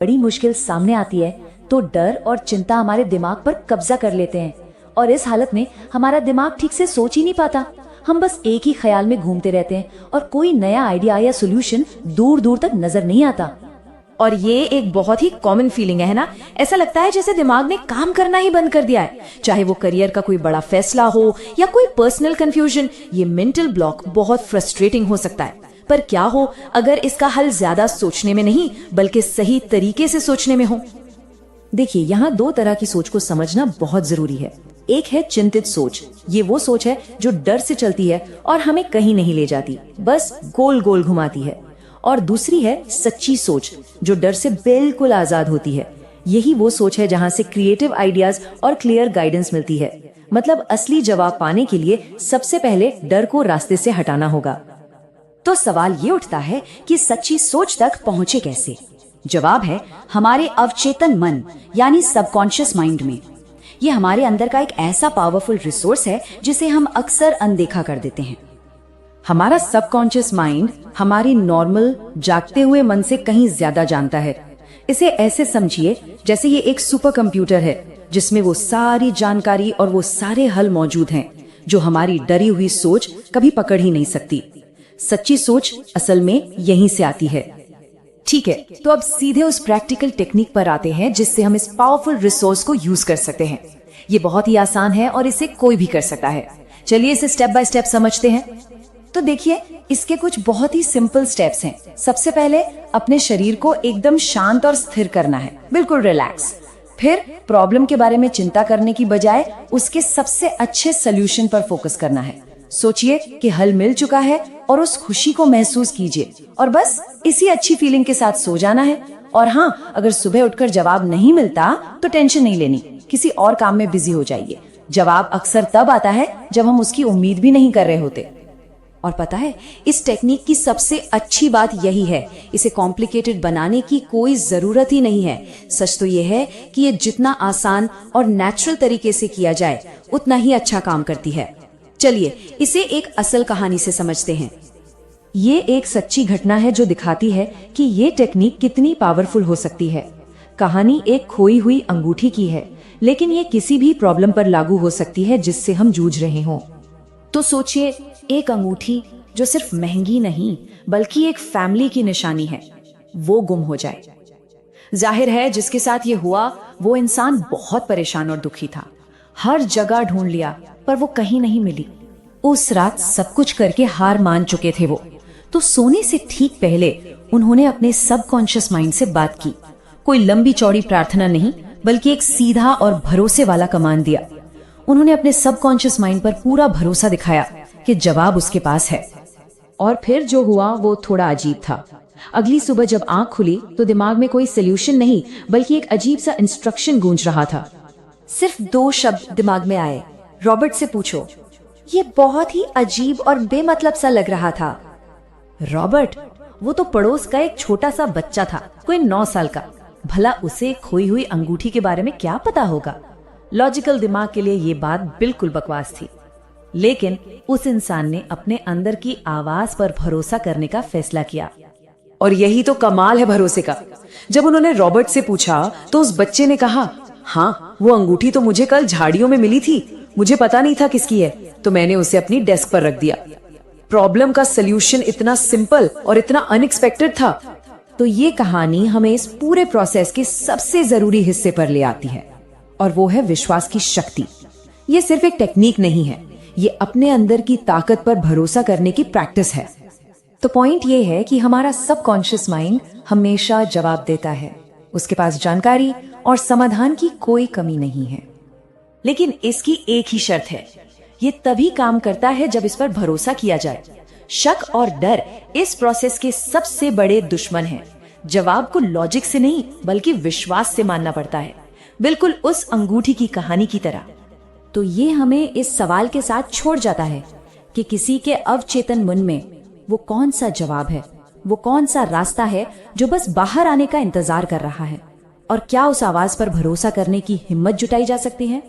बड़ी मुश्किल सामने आती है तो डर और चिंता हमारे दिमाग पर कब्जा कर लेते हैं और इस हालत में हमारा दिमाग ठीक से सोच ही नहीं पाता। हम बस एक ही ख्याल में घूमते रहते हैं और कोई नया आइडिया या सॉल्यूशन दूर दूर तक नजर नहीं आता। और ये एक बहुत ही कॉमन फीलिंग है ना। ऐसा लगता है जैसे दिमाग ने काम करना ही बंद कर दिया है, चाहे वो करियर का कोई बड़ा फैसला हो या कोई पर्सनल कंफ्यूजन। ये मेंटल ब्लॉक बहुत फ्रस्ट्रेटिंग हो सकता है, पर क्या हो अगर इसका हल ज्यादा सोचने में नहीं बल्कि सही तरीके से सोचने में हो। देखिए, यहाँ दो तरह की सोच को समझना बहुत जरूरी है। एक है चिंतित सोच। ये वो सोच है जो डर से चलती है और हमें कहीं नहीं ले जाती, बस गोल गोल घुमाती है। और दूसरी है सच्ची सोच, जो डर से बिल्कुल आजाद होती है। यही वो सोच है जहाँ से क्रिएटिव आइडियाज और क्लियर गाइडेंस मिलती है। मतलब असली जवाब पाने के लिए सबसे पहले डर को रास्ते से हटाना होगा। तो सवाल ये उठता है कि सच्ची सोच तक पहुंचे कैसे? जवाब है हमारे अवचेतन मन यानी सबकॉन्शियस माइंड में। ये हमारे अंदर का एक ऐसा पावरफुल रिसोर्स है जिसे हम अक्सर अनदेखा कर देते हैं। हमारा सबकॉन्शियस माइंड हमारी नॉर्मल जागते हुए मन से कहीं ज्यादा जानता है। इसे ऐसे समझिए जैसे ये एक सुपर कंप्यूटर है जिसमें वो सारी जानकारी और वो सारे हल मौजूद हैं जो हमारी डरी हुई सोच कभी पकड़ ही नहीं सकती। सच्ची सोच असल में यहीं से आती है। ठीक है, तो अब सीधे उस प्रैक्टिकल टेक्निक पर आते हैं जिससे हम इस पावरफुल रिसोर्स को यूज कर सकते हैं। ये बहुत ही आसान है और इसे कोई भी कर सकता है। चलिए इसे स्टेप बाय स्टेप समझते हैं। तो देखिए, इसके कुछ बहुत ही सिंपल स्टेप्स हैं। सबसे पहले अपने शरीर को एकदम शांत और स्थिर करना है, बिल्कुल रिलैक्स। फिर प्रॉब्लम के बारे में चिंता करने की बजाय उसके सबसे अच्छे सोल्यूशन पर फोकस करना है। सोचिए कि हल मिल चुका है और उस खुशी को महसूस कीजिए और बस इसी अच्छी फीलिंग के साथ सो जाना है। और हाँ, अगर सुबह उठकर जवाब नहीं मिलता तो टेंशन नहीं लेनी, किसी और काम में बिजी हो जाइए। जवाब अक्सर तब आता है जब हम उसकी उम्मीद भी नहीं कर रहे होते। और पता है, इस टेक्निक की सबसे अच्छी बात यही है, इसे कॉम्प्लिकेटेड बनाने की कोई जरूरत ही नहीं है। सच तो ये है कि ये जितना आसान और नेचुरल तरीके से किया जाए उतना ही अच्छा काम करती है। चलिए इसे एक असल कहानी से समझते हैं। ये एक सच्ची घटना है जो दिखाती है कि ये टेक्निक कितनी पावरफुल हो सकती है। कहानी एक खोई हुई अंगूठी की है, लेकिन ये किसी भी प्रॉब्लम पर लागू हो सकती है जिससे हम जूझ रहे हों। तो सोचिए, एक अंगूठी जो सिर्फ महंगी नहीं बल्कि एक फैमिली की निशानी है, वो गुम हो जाए। जाहिर है जिसके साथ ये हुआ वो इंसान बहुत परेशान और दुखी था। हर जगह ढूंढ लिया पर वो कहीं नहीं मिली। उस रात सब कुछ करके हार मान चुके थे वो। तो सोने से ठीक पहले उन्होंने अपने सबकॉन्शियस माइंड से बात की। कोई लंबी चौड़ी प्रार्थना नहीं बल्कि एक सीधा और भरोसे वाला कमांड दिया। उन्होंने अपने सबकॉन्शियस माइंड पर पूरा भरोसा दिखाया कि जवाब उसके पास है। और फिर जो हुआ वो थोड़ा अजीब था। अगली सुबह जब आंख खुली तो दिमाग में कोई सोल्यूशन नहीं बल्कि एक अजीब सा इंस्ट्रक्शन गूंज रहा था। सिर्फ 2 शब्द दिमाग में आए, रॉबर्ट से पूछो। ये बहुत ही अजीब और बेमतलब सा लग रहा था। रॉबर्ट? वो तो पड़ोस का एक छोटा सा बच्चा था, कोई 9 साल का। भला उसे खोई हुई अंगूठी के बारे में क्या पता होगा? लॉजिकल दिमाग के लिए ये बात बिल्कुल बकवास थी। लेकिन उस इंसान ने अपने अंदर की आवाज पर भरोसा करने का फैसला किया। और यही तो कमाल है भरोसे का। जब उन्होंने रॉबर्ट से पूछा तो उस बच्चे ने कहा, हाँ, वो अंगूठी तो मुझे कल झाड़ियों में मिली थी, मुझे पता नहीं था किसकी है, तो मैंने उसे अपनी डेस्क पर रख दिया। प्रॉब्लम का सलूशन इतना सिंपल और इतना अनएक्सपेक्टेड था। तो ये कहानी हमें इस पूरे प्रोसेस के सबसे जरूरी हिस्से पर ले आती है, और वो है विश्वास की शक्ति। ये सिर्फ एक टेक्निक नहीं है, ये अपने अंदर की ताकत पर भरोसा करने की प्रैक्टिस है। तो पॉइंट ये है कि हमारा सबकॉन्शियस माइंड हमेशा जवाब देता है। उसके पास जानकारी और समाधान की कोई कमी नहीं है। लेकिन इसकी एक ही शर्त है, ये तभी काम करता है जब इस पर भरोसा किया जाए। शक और डर इस प्रोसेस के सबसे बड़े दुश्मन हैं। जवाब को लॉजिक से नहीं बल्कि विश्वास से मानना पड़ता है, बिल्कुल उस अंगूठी की कहानी की तरह। तो ये हमें इस सवाल के साथ छोड़ जाता है कि किसी के अवचेतन मन में वो कौन सा जवाब है, वो कौन सा रास्ता है जो बस बाहर आने का इंतजार कर रहा है, और क्या उस आवाज पर भरोसा करने की हिम्मत जुटाई जा सकती है।